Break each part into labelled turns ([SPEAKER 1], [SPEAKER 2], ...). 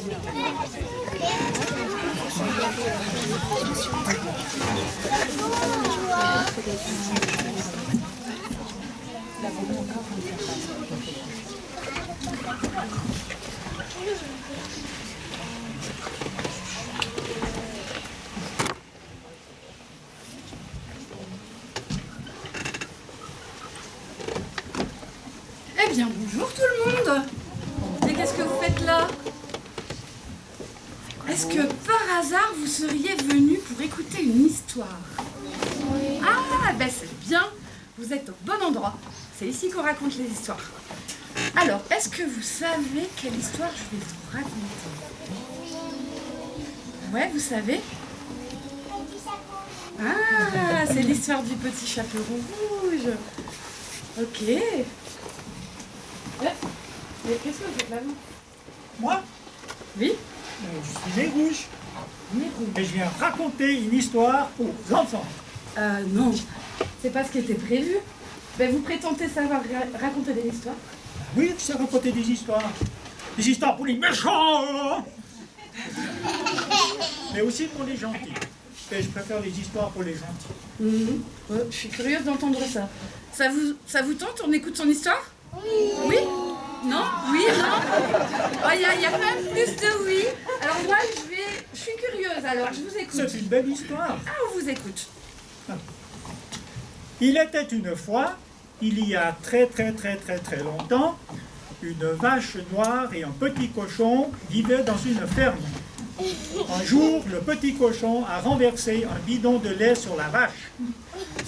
[SPEAKER 1] Eh bien, bonjour tout le monde. Et qu'est-ce que vous faites là? Est-ce que par hasard vous seriez venu pour écouter une histoire? Ah, ben c'est bien. Vous êtes au bon endroit. C'est ici qu'on raconte les histoires. Alors, est-ce que vous savez quelle histoire je vais vous raconter? Ouais, vous savez? Ah, c'est l'histoire du petit chaperon rouge. Ok. Mais qu'est-ce que vous faites là-haut?
[SPEAKER 2] Moi,
[SPEAKER 1] Oui?
[SPEAKER 2] je suis né rouge
[SPEAKER 1] Nez rouge.
[SPEAKER 2] et je viens raconter une histoire aux enfants.
[SPEAKER 1] Non, c'est pas ce qui était prévu. Ben, vous prétendez savoir raconter des histoires?
[SPEAKER 2] Oui, je sais raconter des histoires. Des histoires pour les méchants, mais aussi pour les gentils. Et je préfère les histoires pour les gentils.
[SPEAKER 1] Ouais, je suis curieuse d'entendre ça. Ça vous tente? On écoute son histoire? Oui. Oui? Non? Oui? Non? Oh, y a quand même plus de oui. Alors moi, je suis curieuse, alors je vous écoute.
[SPEAKER 2] C'est une belle histoire.
[SPEAKER 1] Ah, on vous écoute.
[SPEAKER 2] Il était une fois, il y a très longtemps, une vache noire et un petit cochon vivaient dans une ferme. Un jour, le petit cochon a renversé un bidon de lait sur la vache.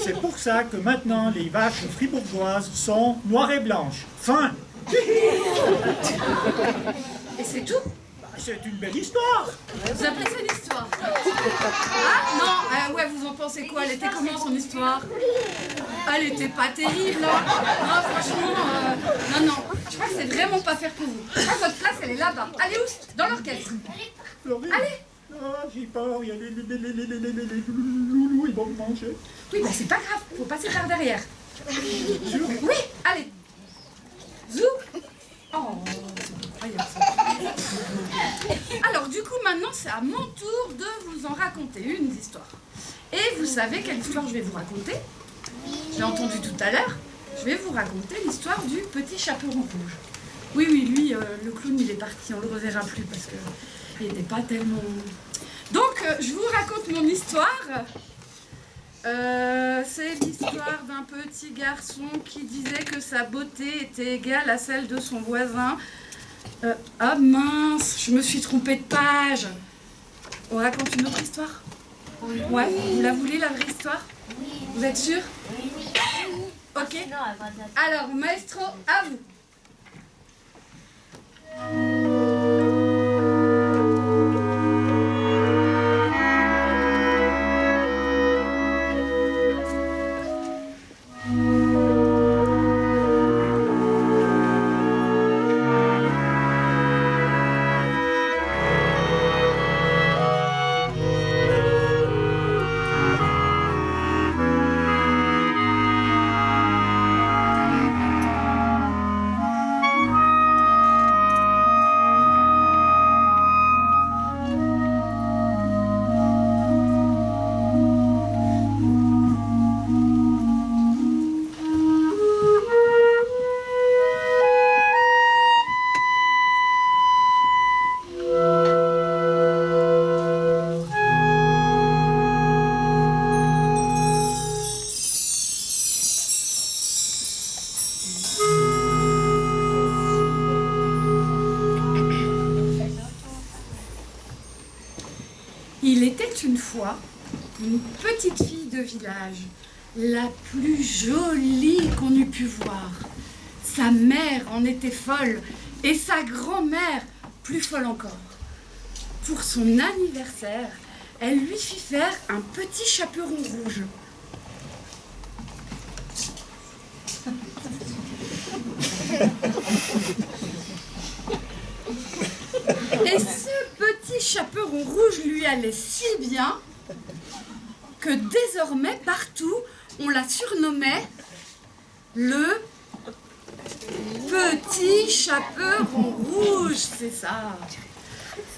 [SPEAKER 2] C'est pour ça que maintenant les vaches fribourgeoises sont noires et blanches. Fin.
[SPEAKER 1] Et c'est tout?
[SPEAKER 2] C'est une belle histoire.
[SPEAKER 1] Vous appelez ça une histoire? Ah non, ouais, vous en pensez quoi? Elle était comment son histoire? Elle était pas terrible, hein? Non, franchement, non, je crois que c'est vraiment pas faire pour vous. Je crois que votre place, elle est là-bas. Allez où? Dans l'orchestre.
[SPEAKER 2] Florine.
[SPEAKER 1] Allez.
[SPEAKER 2] Ah, j'ai peur, il y a les loulous, ils vont me manger.
[SPEAKER 1] Oui, bah c'est pas grave, faut passer par derrière. Oui, allez. Zou. Oh, c'est incroyable ça. Alors du coup, maintenant, c'est à mon tour de vous en raconter une histoire. Et vous savez quelle histoire je vais vous raconter? Je l'ai entendu tout à l'heure. Je vais vous raconter l'histoire du petit chaperon rouge. Oui, lui, le clown, il est parti, on le reverra plus parce que il n'était pas tellement... Donc, je vous raconte mon histoire. C'est l'histoire d'un petit garçon qui disait que sa beauté était égale à celle de son voisin. Ah mince, je me suis trompée de page. On raconte une autre histoire? Oui. Ouais, vous la voulez, la vraie histoire? Oui. Vous êtes sûr? Oui. Ok. Alors, maestro, à vous. Il était une fois une petite fille de village, la plus jolie qu'on eût pu voir. Sa mère en était folle et sa grand-mère plus folle encore. Pour son anniversaire, elle lui fit faire un petit chaperon rouge. Et ce petit chaperon rouge lui allait si bien que désormais, partout, on la surnommait le petit chaperon rouge, c'est ça.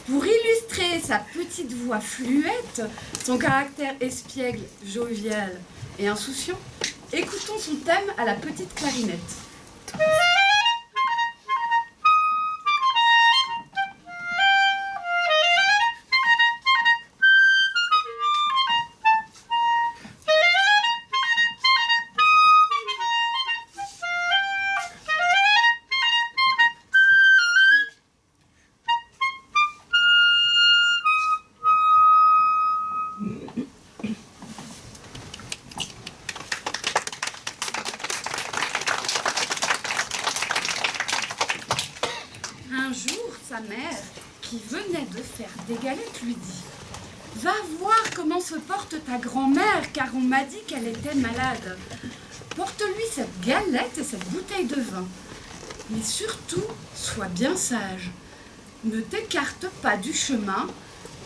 [SPEAKER 1] Pour illustrer sa petite voix fluette, son caractère espiègle, jovial et insouciant, écoutons son thème à la petite clarinette. Un jour, sa mère, qui venait de faire des galettes, lui dit « Va voir comment se porte ta grand-mère, car on m'a dit qu'elle était malade. Porte-lui cette galette et cette bouteille de vin. Mais surtout, sois bien sage. Ne t'écarte pas du chemin,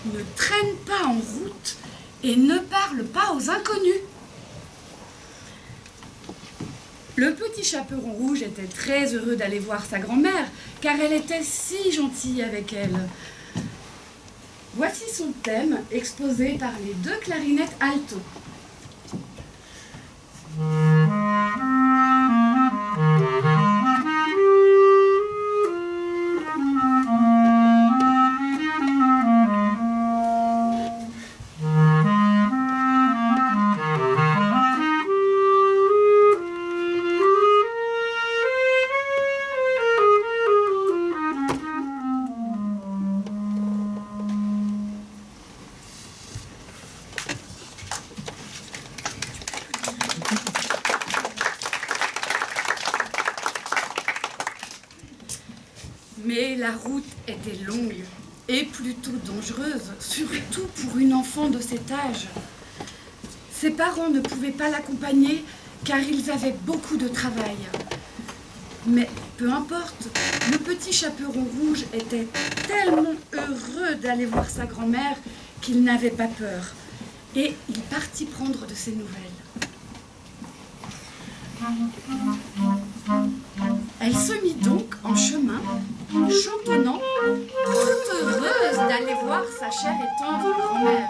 [SPEAKER 1] ne traîne pas en route et ne parle pas aux inconnus. » Le petit chaperon rouge était très heureux d'aller voir sa grand-mère, car elle était si gentille avec elle. Voici son thème, exposé par les deux clarinettes alto. Mais la route était longue et plutôt dangereuse, surtout pour une enfant de cet âge. Ses parents ne pouvaient pas l'accompagner car ils avaient beaucoup de travail. Mais peu importe, le petit chaperon rouge était tellement heureux d'aller voir sa grand-mère qu'il n'avait pas peur. Et il partit prendre de ses nouvelles. Elle se mit donc en chemin, chantonnant, toute heureuse d'aller voir sa chère et tendre grand-mère.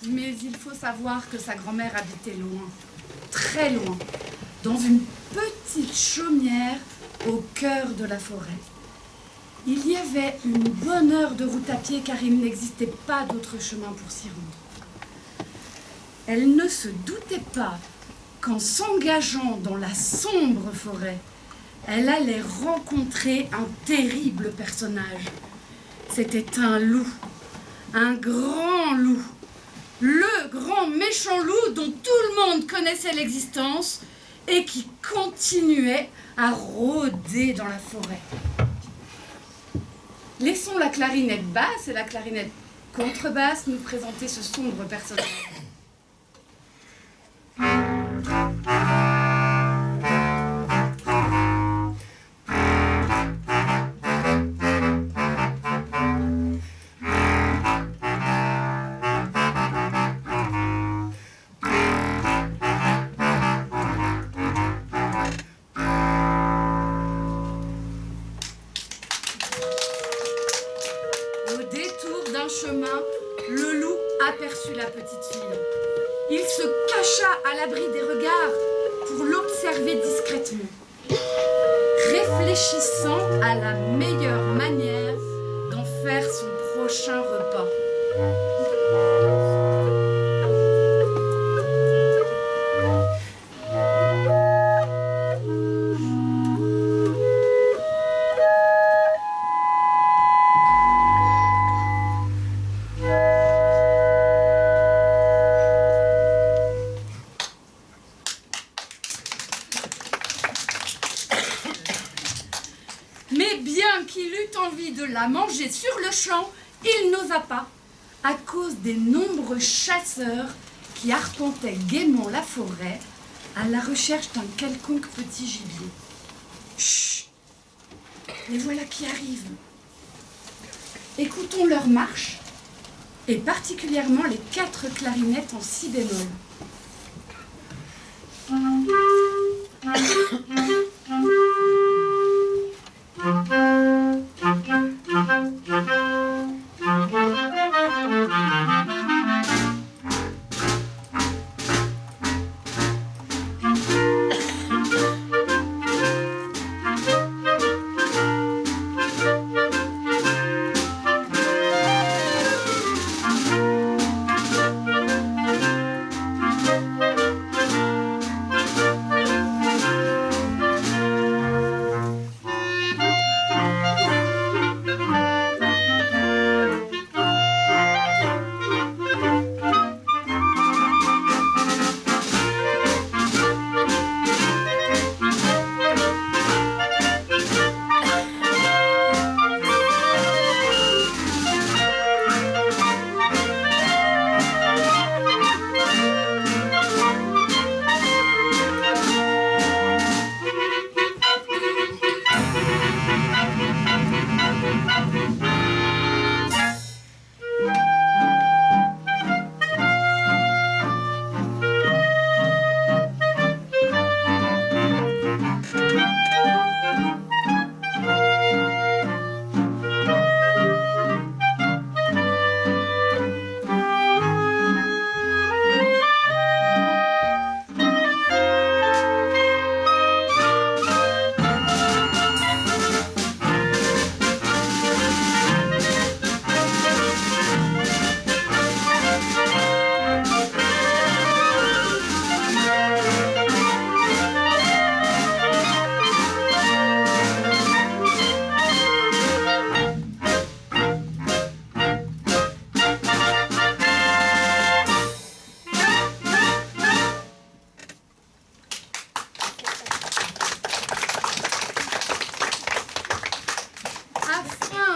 [SPEAKER 1] Mais il faut savoir que sa grand-mère habitait loin, très loin, dans une petite chaumière au cœur de la forêt. Il y avait une bonne heure de route à pied car il n'existait pas d'autre chemin pour s'y rendre. Elle ne se doutait pas qu'en s'engageant dans la sombre forêt, elle allait rencontrer un terrible personnage. C'était un loup, un grand loup, le grand méchant loup dont tout le monde connaissait l'existence et qui continuait à rôder dans la forêt. Laissons la clarinette basse et la clarinette contrebasse nous présenter ce sombre personnage. Au détour d'un chemin, le loup aperçut la petite fille. Il se cacha à l'abri des regards pour l'observer discrètement, réfléchissant à la meilleure manière d'en faire son prochain repas. Mais bien qu'il eût envie de la manger sur le champ, il n'osa pas, à cause des nombreux chasseurs qui arpentaient gaiement la forêt à la recherche d'un quelconque petit gibier. Chut! Les voilà qui arrivent. Écoutons leur marche, et particulièrement les 4 clarinettes en si bémol.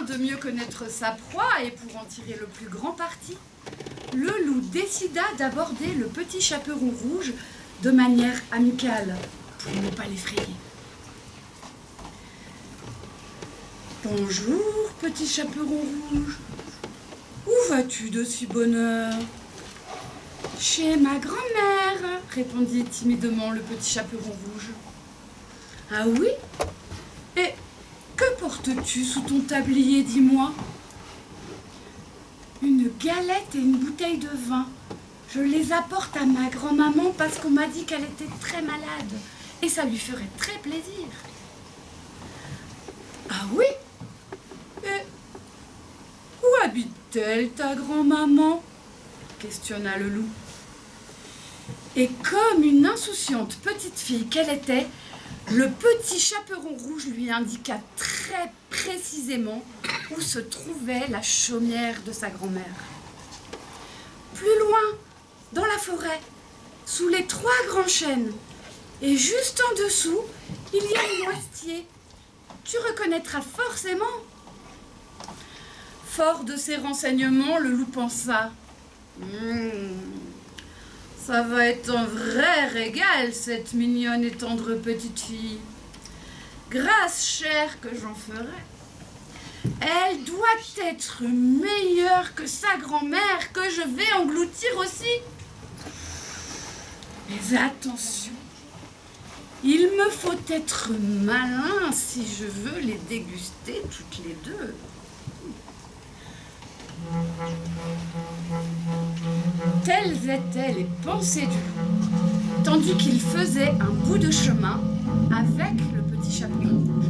[SPEAKER 1] De mieux connaître sa proie et pour en tirer le plus grand parti, le loup décida d'aborder le petit chaperon rouge de manière amicale pour ne pas l'effrayer. Bonjour, petit chaperon rouge. Où vas-tu de si bonne heure? Chez ma grand-mère, répondit timidement le petit chaperon rouge. Ah oui? Et que portes-tu sous ton tablier, dis-moi? Une galette et une bouteille de vin. Je les apporte à ma grand-maman parce qu'on m'a dit qu'elle était très malade et ça lui ferait très plaisir. Ah oui? Et où habite-t-elle, ta grand-maman? Questionna le loup. Et comme une insouciante petite fille qu'elle était, le petit chaperon rouge lui indiqua très précisément où se trouvait la chaumière de sa grand-mère. Plus loin, dans la forêt, sous les 3 grands chênes, et juste en dessous, il y a un noisetier. Tu reconnaîtras forcément. Fort de ces renseignements, le loup pensa. Ça va être un vrai régal, cette mignonne et tendre petite fille. Grâce chère que j'en ferai. Elle doit être meilleure que sa grand-mère, que je vais engloutir aussi. Mais attention, il me faut être malin si je veux les déguster toutes les deux. Telles étaient les pensées du loup, tandis qu'il faisait un bout de chemin avec le petit chaperon rouge.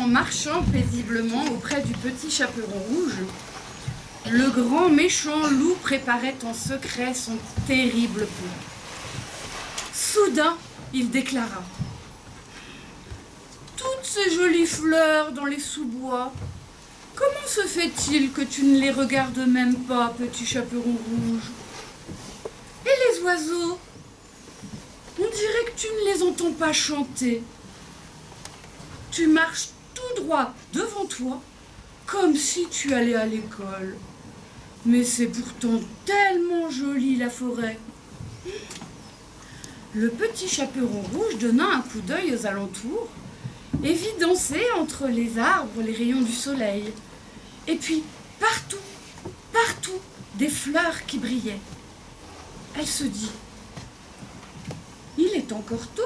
[SPEAKER 1] Marchant paisiblement auprès du petit chaperon rouge, le grand méchant loup préparait en secret son terrible plan. Soudain, il déclara : « Toutes ces jolies fleurs dans les sous-bois, comment se fait-il que tu ne les regardes même pas, petit chaperon rouge ? Et les oiseaux ? On dirait que tu ne les entends pas chanter. Tu marches tout droit devant toi, comme si tu allais à l'école. Mais c'est pourtant tellement joli, la forêt. » Le petit chaperon rouge donna un coup d'œil aux alentours et vit danser entre les arbres les rayons du soleil. Et puis, partout, des fleurs qui brillaient. Elle se dit : « Il est encore tôt,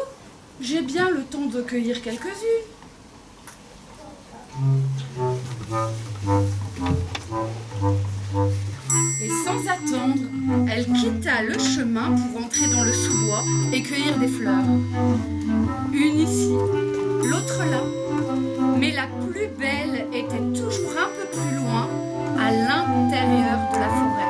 [SPEAKER 1] j'ai bien le temps de cueillir quelques-unes. » Et sans attendre, elle quitta le chemin pour entrer dans le sous-bois et cueillir des fleurs. Une ici, l'autre là, mais la plus belle était toujours un peu plus loin, à l'intérieur de la forêt.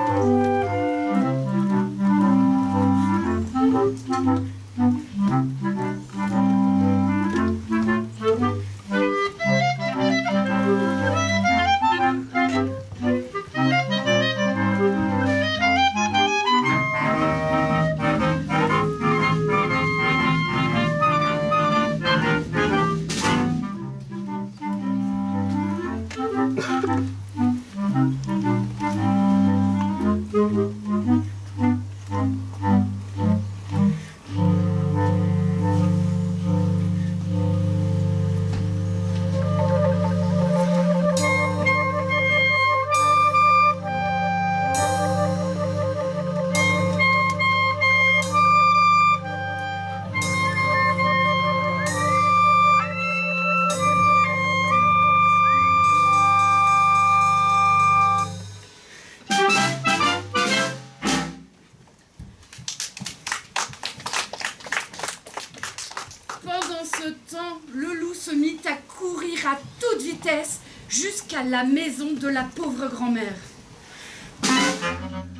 [SPEAKER 1] Pendant ce temps, le loup se mit à courir à toute vitesse jusqu'à la maison de la pauvre grand-mère.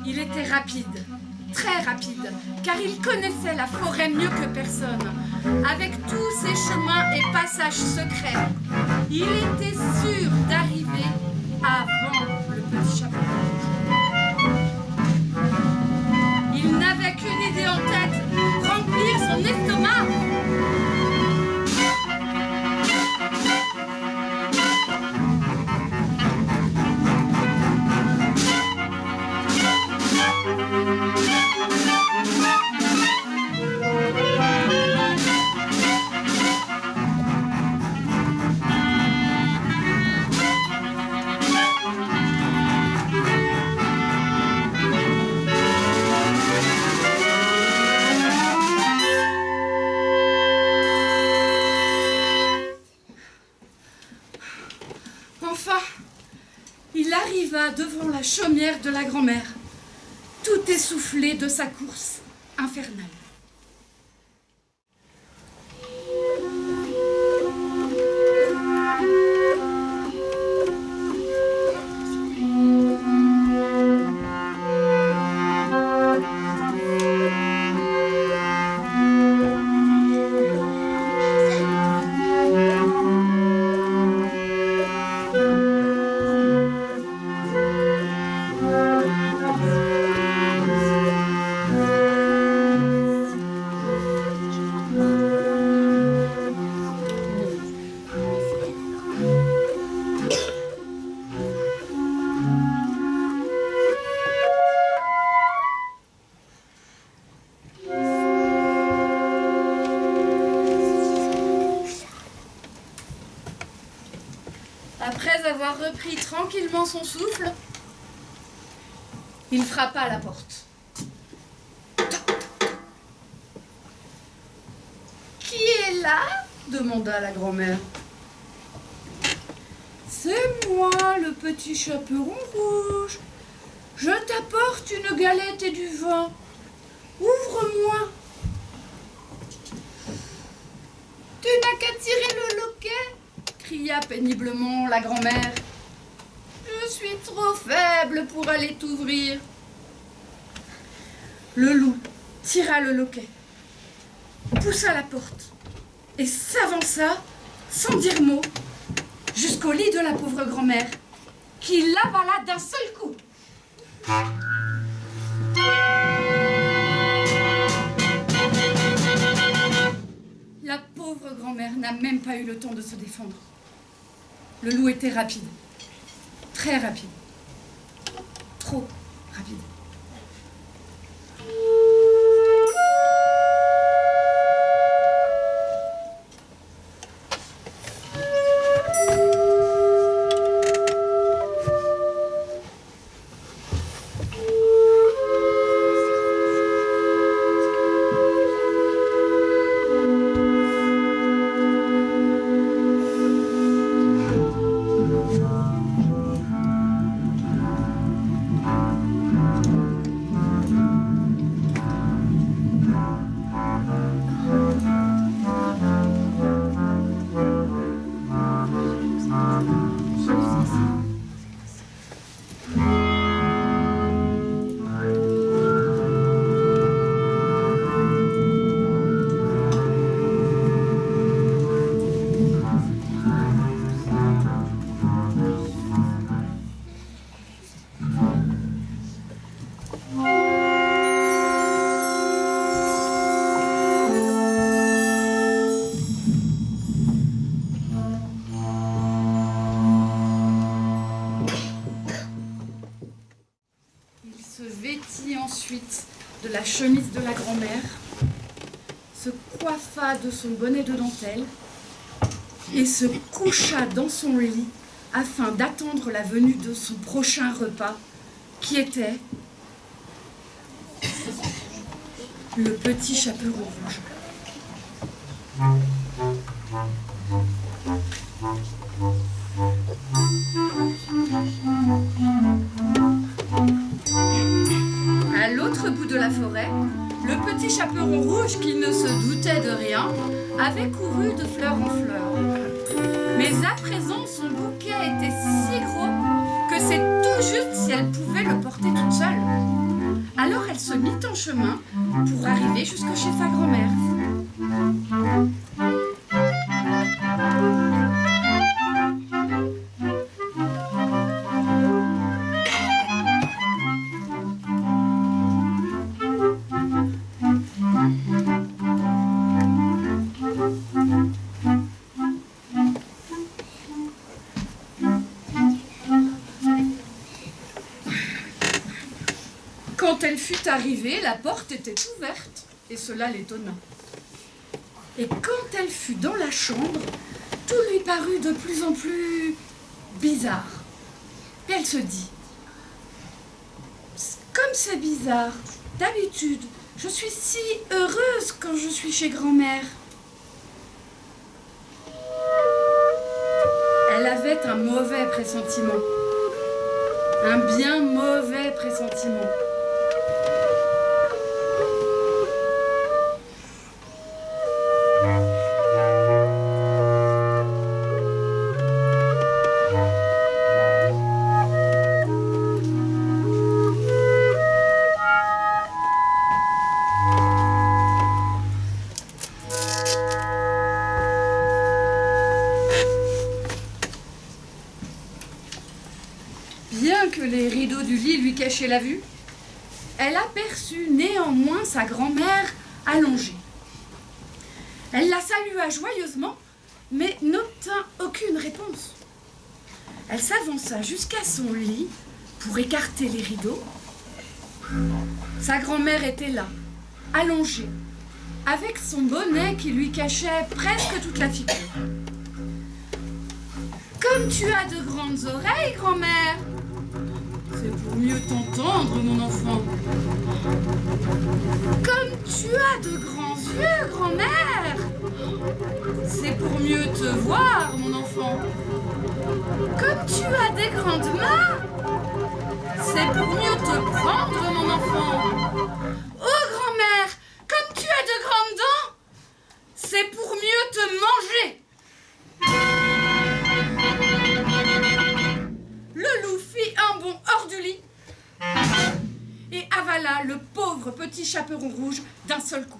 [SPEAKER 1] Il était rapide, très rapide, car il connaissait la forêt mieux que personne. Avec tous ses chemins et passages secrets, il était sûr d'arriver avant le petit chaperon rouge. Il n'avait qu'une idée en tête, remplir son estomac. Enfin, il arriva devant la chaumière de la grand-mère, tout essoufflé de sa course infernale. Après avoir repris tranquillement son souffle, il frappa à la porte. « Qui est là ?» demanda la grand-mère. « C'est moi, le petit chaperon rouge. Je t'apporte une galette et du vin. Ouvre-moi. » « Tu n'as qu'à tirer le loquet !» cria péniblement la grand-mère. « Je suis trop faible pour aller t'ouvrir. » Le loup tira le loquet, poussa la porte et s'avança, sans dire mot, jusqu'au lit de la pauvre grand-mère, qui l'avala d'un seul coup. La pauvre grand-mère n'a même pas eu le temps de se défendre. Le loup était rapide, très rapide, trop rapide. ensuite de la chemise de la grand-mère, se coiffa de son bonnet de dentelle et se coucha dans son lit afin d'attendre la venue de son prochain repas, qui était le petit chaperon rouge. À l'autre bout de la forêt, le petit chaperon rouge, qui ne se doutait de rien, avait couru de fleur en fleur. Mais à présent, son bouquet était si gros que c'est tout juste si elle pouvait le porter toute seule. Alors elle se mit en chemin pour arriver jusque chez sa grand-mère. Quand elle fut arrivée, la porte était ouverte, et cela l'étonna. Et quand elle fut dans la chambre, tout lui parut de plus en plus bizarre. Et elle se dit, comme c'est bizarre, d'habitude, je suis si heureuse quand je suis chez grand-mère. Elle avait un mauvais pressentiment, un bien mauvais pressentiment. Bien que les rideaux du lit lui cachaient la vue, elle aperçut néanmoins sa grand-mère allongée. Elle la salua joyeusement, mais n'obtint aucune réponse. Elle s'avança jusqu'à son lit pour écarter les rideaux. Sa grand-mère était là, allongée, avec son bonnet qui lui cachait presque toute la figure. « Comme tu as de grandes oreilles, grand-mère !» C'est pour mieux t'entendre, mon enfant. Comme tu as de grands yeux, grand-mère. C'est pour mieux te voir, mon enfant. Comme tu as des grandes mains. C'est pour mieux te prendre, mon enfant. Oh, grand-mère, comme tu as de grandes dents. C'est pour mieux te manger. Le loup fit un bond hors du lit et avala le pauvre petit chaperon rouge d'un seul coup.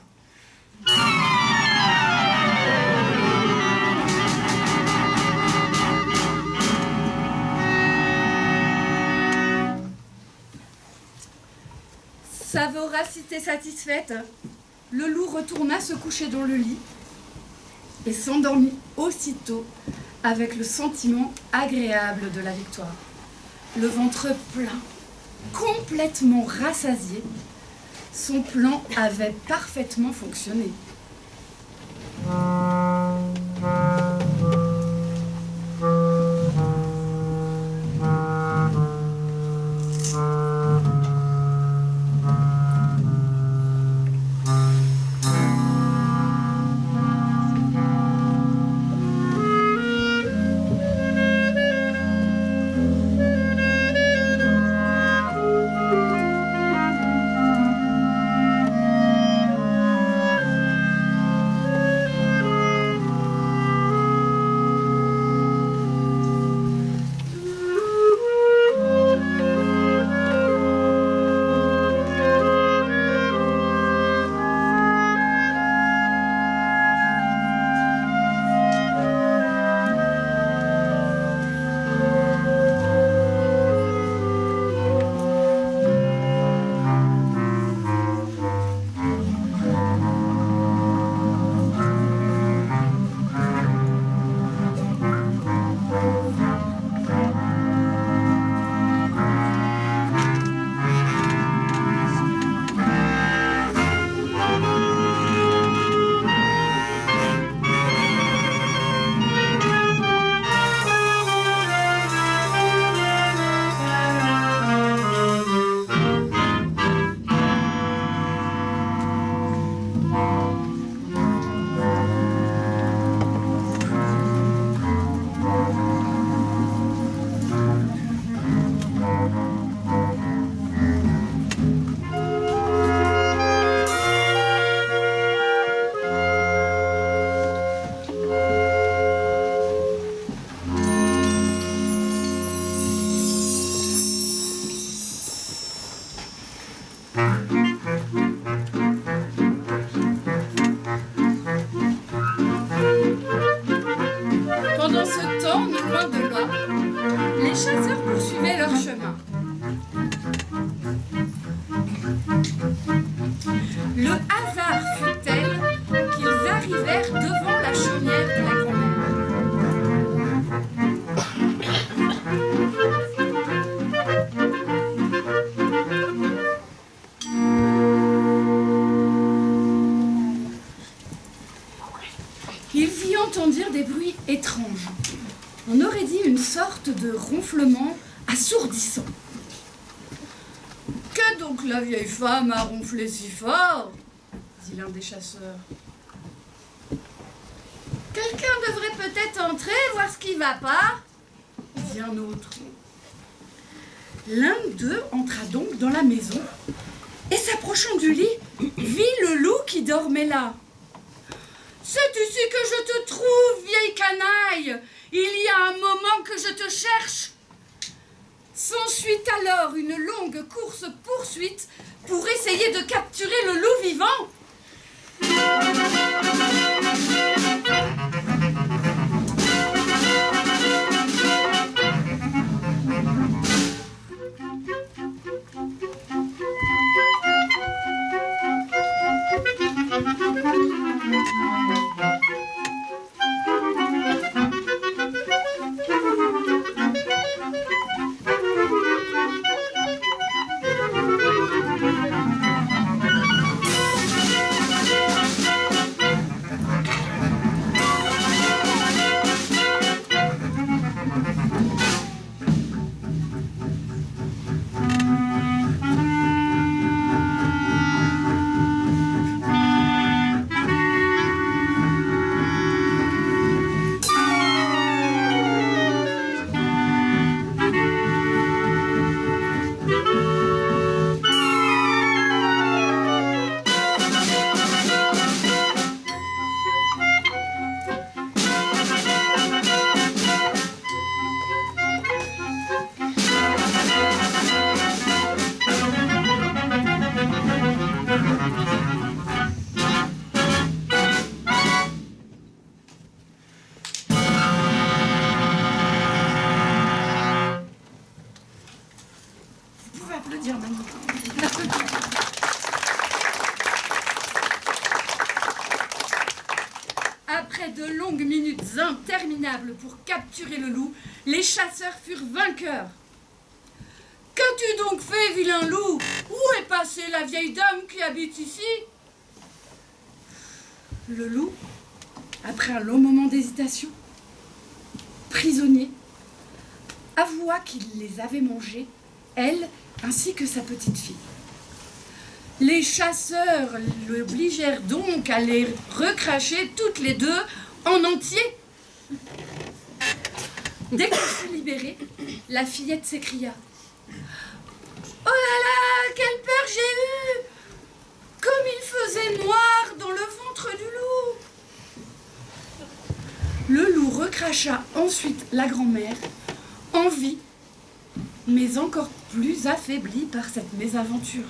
[SPEAKER 1] Sa voracité satisfaite, le loup retourna se coucher dans le lit et s'endormit aussitôt avec le sentiment agréable de la victoire. Le ventre plein, complètement rassasié, son plan avait parfaitement fonctionné. chasseurs poursuivaient leur chemin. Le hasard fut tel qu'ils arrivèrent devant la chaumière de la grand-mère. Ils y entendirent des bruits étranges. On aurait dit une sorte de ronflement assourdissant. Que donc la vieille femme a ronflé si fort ? Dit l'un des chasseurs. Quelqu'un devrait peut-être entrer, voir ce qui va pas, dit un autre. L'un d'eux entra donc dans la maison et s'approchant du lit, vit le loup qui dormait là. C'est ici que je te trouve, vieille canaille. Il y a un moment que je te cherche. S'ensuit alors une longue course-poursuite pour essayer de capturer le loup vivant. Après de longues minutes interminables pour capturer le loup, les chasseurs furent vainqueurs. « Qu'as-tu donc fait, vilain loup? Où est passée la vieille dame qui habite ici ?» Le loup, après un long moment d'hésitation, prisonnier, avoua qu'il les avait mangées, elle ainsi que sa petite fille. Les chasseurs l'obligèrent donc à les recracher toutes les deux en entier. Dès qu'elle fut libérée, la fillette s'écria « Oh là là, quelle peur j'ai eue! Comme il faisait noir dans le ventre du loup !» Le loup recracha ensuite la grand-mère, en vie, mais encore plus affaiblie par cette mésaventure.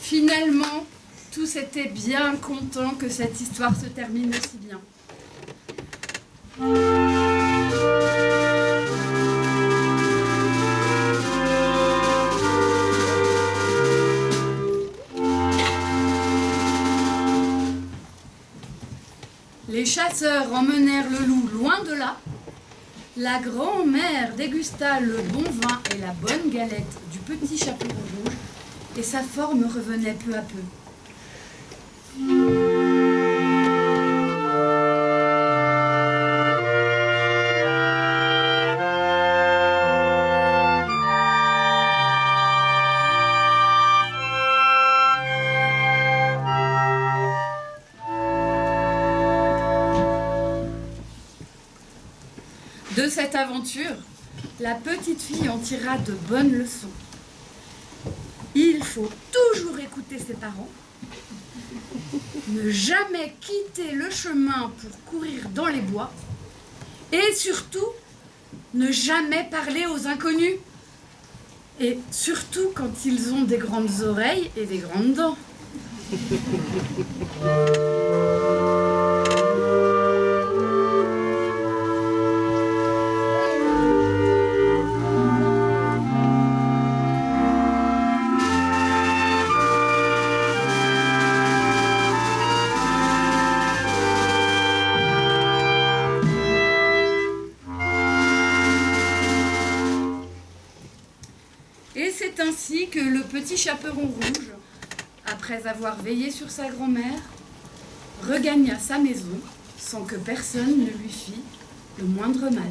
[SPEAKER 1] Finalement, tous étaient bien contents que cette histoire se termine aussi bien. chasseurs emmenèrent le loup loin de là. La grand-mère dégusta le bon vin et la bonne galette du petit chaperon rouge, et sa forme revenait peu à peu. De cette aventure, la petite fille en tira de bonnes leçons. Il faut toujours écouter ses parents, ne jamais quitter le chemin pour courir dans les bois et surtout, ne jamais parler aux inconnus. Et surtout quand ils ont des grandes oreilles et des grandes dents. Et c'est ainsi que le petit chaperon rouge, après avoir veillé sur sa grand-mère, regagna sa maison sans que personne ne lui fît le moindre mal.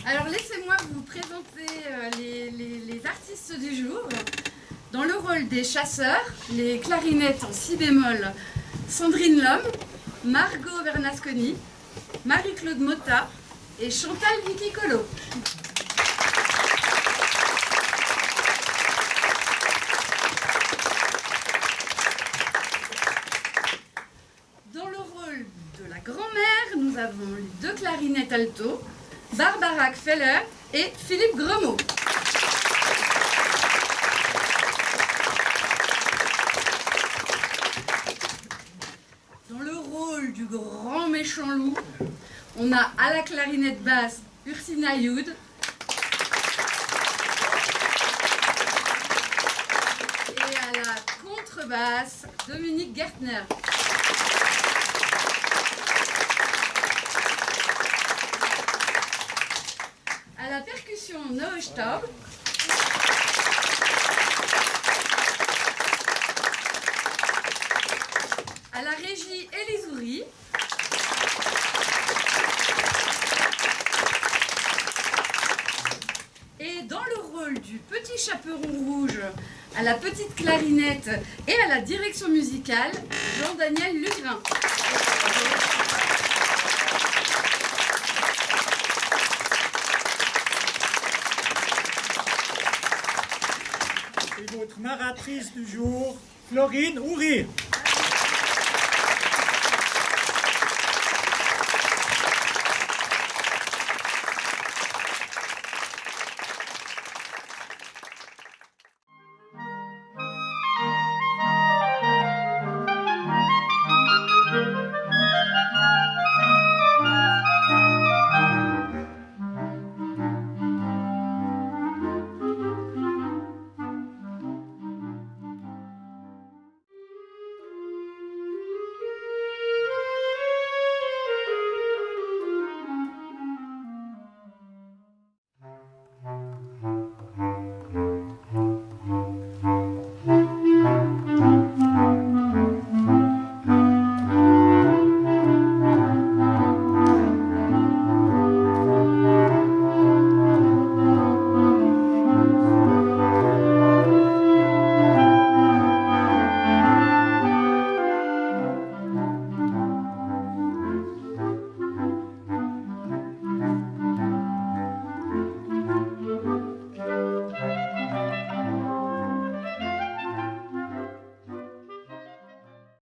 [SPEAKER 1] Alors laissez-moi vous présenter les artistes du jour. Dans le rôle des chasseurs, les clarinettes en si bémol, Sandrine Lhomme, Margot Bernasconi, Marie-Claude Motta et Chantal Vicky-Colo. Dans le rôle de la grand-mère, nous avons les 2 clarinettes alto, Barbara Kfeller et Philippe Gremaud. Dans le rôle du grand méchant loup, on a à la clarinette basse Ursina Youd et à la contrebasse Dominique Gertner. À la percussion Noé Staub. À la régie Élise Houry. Et dans le rôle du petit chaperon rouge, à la petite clarinette et à la direction musicale, Jean-Daniel Lugrin.
[SPEAKER 2] Et votre narratrice du jour, Florine Houry.